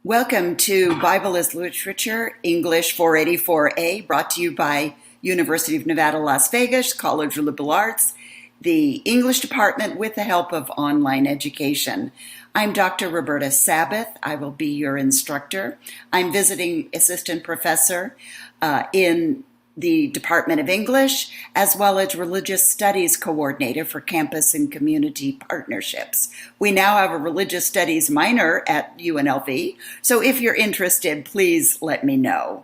Welcome to Bible as Literature, English 484A, brought to you by University of Nevada, Las Vegas, College of Liberal Arts, the English department with the help of online education. I'm Dr. Roberta Sabbath. I will be your instructor. I'm visiting assistant professor in the Department of English, as well as Religious Studies Coordinator for Campus and Community Partnerships. We now have a Religious Studies minor at UNLV, so if you're interested, please let me know.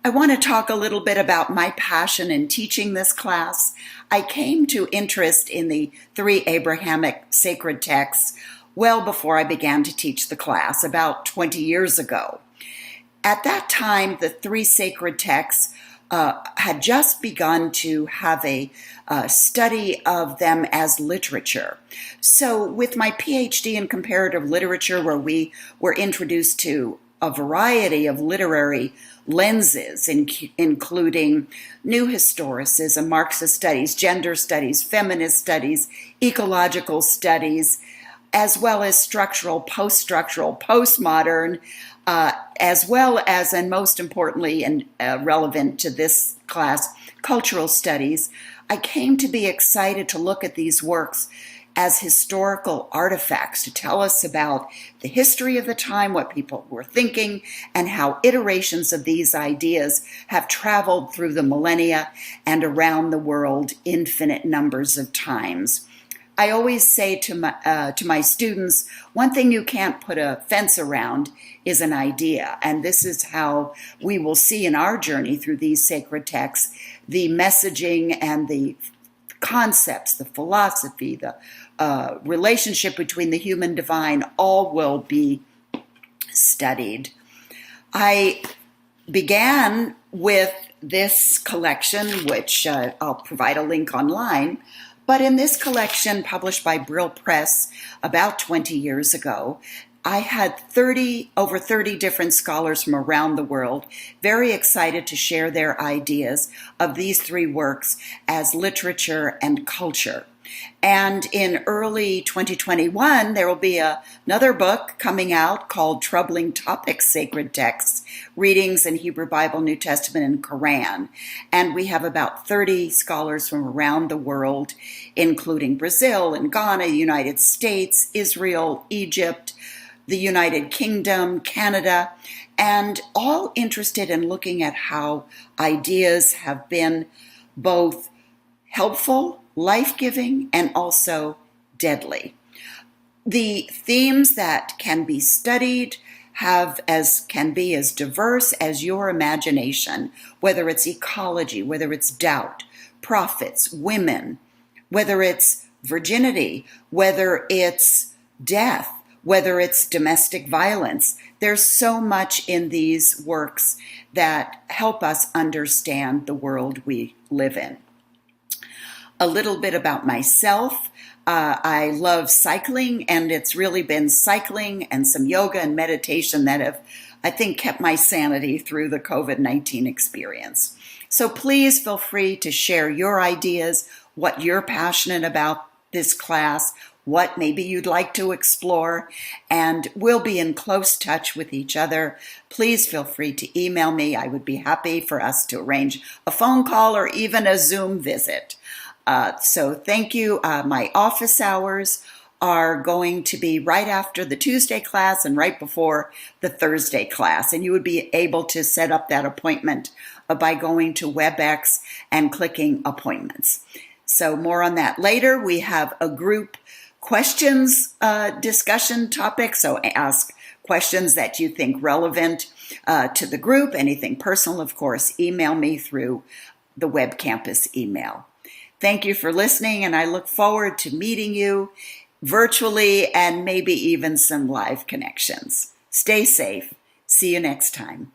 I want to talk a little bit about my passion in teaching this class. I came to interest in the three Abrahamic sacred texts well before I began to teach the class, about 20 years ago. At that time, the three sacred texts had just begun to have a study of them as literature. So with my PhD in comparative literature, where we were introduced to a variety of literary lenses, including new historicism, Marxist studies, gender studies, feminist studies, ecological studies, as well as structural, post-structural, postmodern, as well as, and most importantly and relevant to this class, cultural studies, I came to be excited to look at these works as historical artifacts to tell us about the history of the time, what people were thinking, and how iterations of these ideas have traveled through the millennia and around the world infinite numbers of times. I always say to my students, one thing you can't put a fence around is an idea. And this is how we will see in our journey through these sacred texts, the messaging and the concepts, the philosophy, the relationship between the human divine, all will be studied. I began with this collection, which I'll provide a link online. But in this collection, published by Brill Press about 20 years ago, I had over 30 different scholars from around the world very excited to share their ideas of these three works as literature and culture. And in early 2021, there will be another book coming out called Troubling Topics, Sacred Texts, Readings in Hebrew Bible, New Testament, and Quran. And we have about 30 scholars from around the world, including Brazil and Ghana, United States, Israel, Egypt, the United Kingdom, Canada, and all interested in looking at how ideas have been both helpful, life-giving, and also deadly. The themes that can be studied can be as diverse as your imagination, whether it's ecology, whether it's doubt, prophets, women, whether it's virginity, whether it's death, whether it's domestic violence. There's so much in these works that help us understand the world we live in. A little bit about myself. I love cycling, and it's really been cycling and some yoga and meditation that have, I think, kept my sanity through the COVID-19 experience. So please feel free to share your ideas, what you're passionate about this class, what maybe you'd like to explore, and we'll be in close touch with each other. Please feel free to email me. I would be happy for us to arrange a phone call or even a Zoom visit. So thank you. My office hours are going to be right after the Tuesday class and right before the Thursday class. And you would be able to set up that appointment by going to WebEx and clicking appointments. So more on that later. We have a group questions discussion topic. So ask questions that you think relevant to the group. Anything personal, of course, email me through the Web Campus email. Thank you for listening, and I look forward to meeting you virtually and maybe even some live connections. Stay safe. See you next time.